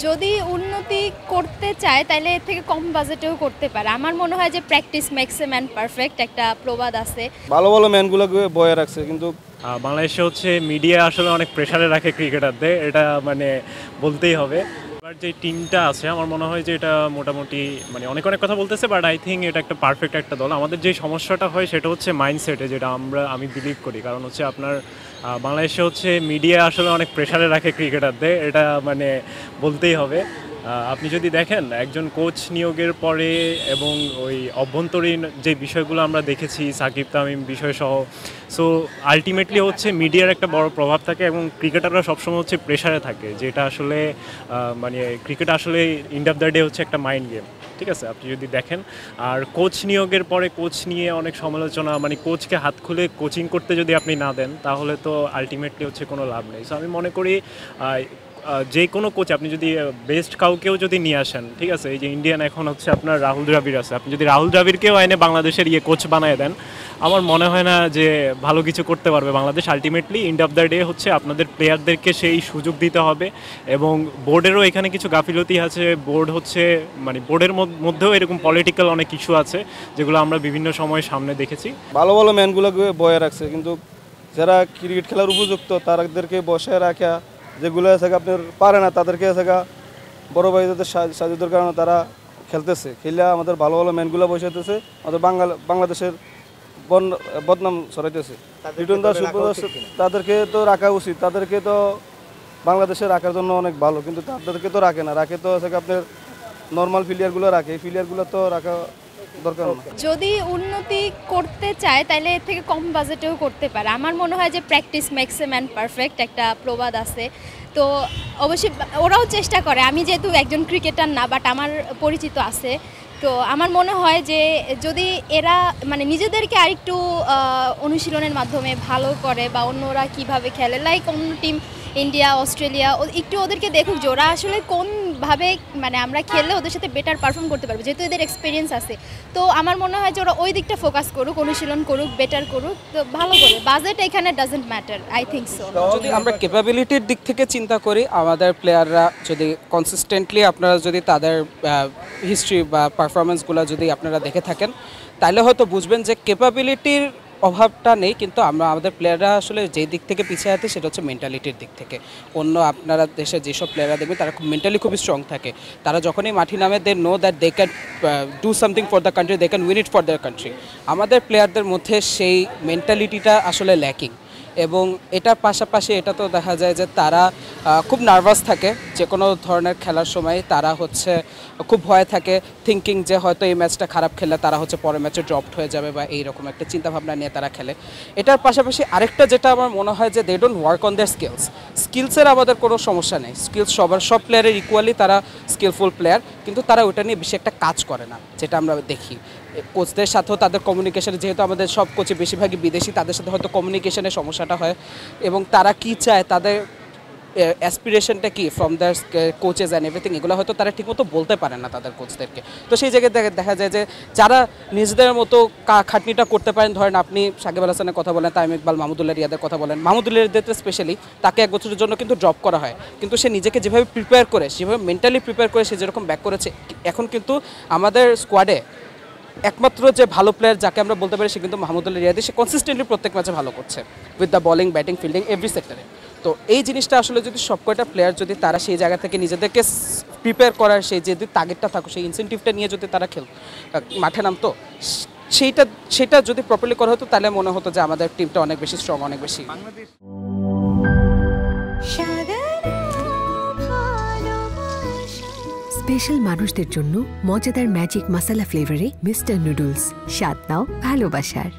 যদি উন্নতি করতে চায় তাহলে এর থেকে কম বাজেটেও করতে পারে। আমার মনে হয় যে practice makes a man perfect একটা প্রবাদ আছে। ভালো ভালো ম্যানগুলোকে বয়ে রাখছে, কিন্তু বাংলাদেশে হচ্ছে মিডিয়া আসলে অনেক প্রেশারে রাখে ক্রিকেটারদের, এটা মানে বলতেই হবে। এবার যে টিমটা আছে আমার মনে হয় যে এটা মোটামুটি মানে অনেক অনেক কথা বলতেছে, বাট আই থিঙ্ক এটা একটা পারফেক্ট একটা দল। আমাদের যে সমস্যাটা হয় সেটা হচ্ছে মাইন্ডসেটে, যেটা আমি বিলিভ করি। কারণ হচ্ছে আপনার বাংলাদেশে হচ্ছে মিডিয়া আসলে অনেক প্রেশারে রাখে ক্রিকেটারদের, এটা মানে বলতেই হবে। আপনি যদি দেখেন একজন কোচ নিয়োগের পরে এবং ওই অভ্যন্তরীণ যে বিষয়গুলো আমরা দেখেছি সাকিব তামিম বিষয়সহ, সো আলটিমেটলি হচ্ছে মিডিয়ার একটা বড় প্রভাব থাকে এবং ক্রিকেটাররা সবসময় হচ্ছে প্রেশারে থাকে, যেটা আসলে মানে ক্রিকেট আসলে এন্ড অফ দ্য ডে হচ্ছে একটা মাইন্ড গেম, ঠিক আছে? আপনি যদি দেখেন আর কোচ নিয়োগের পরে কোচ নিয়ে অনেক সমালোচনা, মানে কোচকে হাত খুলে কোচিং করতে যদি আপনি না দেন তাহলে তো আলটিমেটলি হচ্ছে কোনো লাভ নেই। সো আমি মনে করি যে কোনো কোচ আপনি যদি বেস্ট কাউকেও যদি নিয়ে আসেন, ঠিক আছে, এই যে ইন্ডিয়ান এখন হচ্ছে আপনার রাহুল দ্রাবিড় আছে, আপনি যদি রাহুল দ্রাবিড়কেও এনে বাংলাদেশের কোচ বানিয়ে দেন, আমার মনে হয় না যে ভালো কিছু করতে পারবে Bangladesh. Ultimately end of the day হচ্ছে আপনাদের প্লেয়ারদেরকে সেই সুযোগ দিতে হবে এবং বোর্ডেরও এখানে কিছু গাফিলতি আছে। বোর্ড হচ্ছে মানে বোর্ডের মধ্যেও এরকম পলিটিক্যাল অনেক ইস্যু আছে যেগুলো আমরা বিভিন্ন সময় সামনে দেখেছি। ভালো ভালো ম্যানগুলোকে বয়ে রাখছে, কিন্তু যারা ক্রিকেট খেলার উপযুক্ত তাদেরকে বসে রাখা, যেগুলো আছে আপনার পারে না তাদেরকে আছে বড় ভাইদের সাহায্যের কারণে তারা খেলতেছে, খেলে আমাদের ভালো ভালো ম্যানগুলো বসাইতেছে, আমাদের বাংলাদেশের বদনাম ছড়াইতেছে। লিটন দাস তাদেরকে তো রাখা উচিত, তাদেরকে তো বাংলাদেশে রাখার জন্য অনেক ভালো, কিন্তু তাদেরকে তো রাখে না, রাখে তো আছে আপনার নর্মাল প্লেয়ারগুলো রাখে, এই প্লেয়ারগুলো তো রাখা দরকার না। যদি উন্নতি করতে চায় তাহলে এর থেকে কম বাজেটেও করতে পারে। আমার মনে হয় যে practice makes a man perfect একটা প্রবাদ আছে। তো অবশ্যই ওরাও চেষ্টা করে। আমি যেহেতু একজন ক্রিকেটার না, বাট আমার পরিচিত আছে, তো আমার মনে হয় যে যদি এরা মানে নিজেদেরকে আরেকটু অনুশীলনের মাধ্যমে ভালো করে বা অন্যরা কিভাবে খেলে, লাইক অন্য টিম ইন্ডিয়া অস্ট্রেলিয়া, একটু ওদেরকে দেখুক যে ওরা আসলে কোনভাবে মানে আমরা খেললে ওদের সাথে বেটার পারফর্ম করতে পারবো, যেহেতু এদের এক্সপিরিয়েন্স আছে। তো আমার মনে হয় যে ওরা ওই দিকটা ফোকাস করুক, অনুশীলন করুক, বেটার করুক, তো ভালো করে। বাজেট এখানে doesn't matter, I think so. যদি আমরা ক্যাপাবিলিটির দিক থেকে চিন্তা করি, আমাদের প্লেয়াররা যদি কনসিস্টেন্টলি আপনারা যদি তাদের হিস্ট্রি বা পারফরমেন্সগুলো যদি আপনারা দেখে থাকেন তাহলে হয়তো বুঝবেন যে ক্যাপাবিলিটির অভাবটা নেই, কিন্তু আমাদের প্লেয়াররা আসলে যেই দিক থেকে পিছিয়ে আছে সেটা হচ্ছে মেন্টালিটির দিক থেকে। অন্য আপনারা দেশে যেসব প্লেয়াররা দেখবেন তারা খুব মেন্টালি খুবই স্ট্রং থাকে, তারা যখনই মাঠে নামে they know that they can do something for the country, they can win it for their country. আমাদের প্লেয়ারদের মধ্যে সেই মেন্টালিটিটা আসলে ল্যাকিং, এবং এটার পাশাপাশি এটা তো দেখা যায় যে তারা খুব নার্ভাস থাকে যে কোনো ধরনের খেলার সময়, তারা হচ্ছে খুব ভয় থাকে, থিঙ্কিং যে হয়তো এই ম্যাচটা খারাপ খেললে তারা হচ্ছে পরের ম্যাচে ড্রপড হয়ে যাবে বা এইরকম একটা চিন্তাভাবনা নিয়ে তারা খেলে। এটার পাশাপাশি আরেকটা যেটা আমার মনে হয় যে they don't work on their স্কিলসের আমাদের কোনো সমস্যা নেই, স্কিলস সব প্লেয়ারের ইকুয়ালি তারা স্কিলফুল প্লেয়ার, কিন্তু তারা ওটা নিয়ে বেশি একটা কাজ করে না, যেটা আমরা দেখি কোচদের সাথেও তাদের কমিউনিকেশনে, যেহেতু আমাদের সব কোচে বেশিরভাগই বিদেশি, তাদের সাথে হয়তো কমিউনিকেশনের সমস্যাটা হয়, এবং তারা কি চায়, তাদের অ্যাসপিরেশনটা কি from their coaches and everything, এগুলো হয়তো তারা ঠিকমতো বলতে পারে না তাদের কোচদেরকে। তো সেই জায়গায় দেখা যায় যে যারা নিজেদের মতো খাটনিটা করতে পারেন, ধরেন আপনি সাকিব আল হাসানের কথা বলেন, তামিম ইকবাল, মাহমুদুল্লাহ রিয়াদের কথা বলেন, মাহমুদুল্লাহ রিয়াদের স্পেশালি তাকে 1 বছরের জন্য কিন্তু ড্রপ করা হয়, কিন্তু সে নিজেকে যেভাবে প্রিপেয়ার করে, সেভাবে মেন্টালি প্রিপেয়ার করে সে যেরকম ব্যাক করেছে, এখন কিন্তু আমাদের স্কোয়াডে একমাত্র যে ভালো প্লেয়ার যাকে আমরা বলতে পারি সে কিন্তু মাহমুদুল্লাহ রিয়াদি, সে কনসিস্টেন্টলি প্রত্যেক ম্যাচে ভালো করছে with the bowling, batting, fielding, every সেক্টরে। তো এই জিনিসটা আসলে যদি সবকটা প্লেয়ার যদি তারা সেই জায়গা থেকে নিজেদেরকে প্রিপেয়ার করার সেই যদি টার্গেটটা থাকো, সেই ইনসেন্টিভটা নিয়ে যদি তারা মাঠে নামতো, সেটা যদি প্রপারলি করা হতো তাহলে মনে হতো যে আমাদের টিমটা অনেক বেশি স্ট্রং, অনেক বেশি। স্পেশাল মানুষদের জন্য মজাদার ম্যাজিক মশলা ফ্লেভারে মিস্টার নুডলস, স্বাদ নাও ভালোবাসার।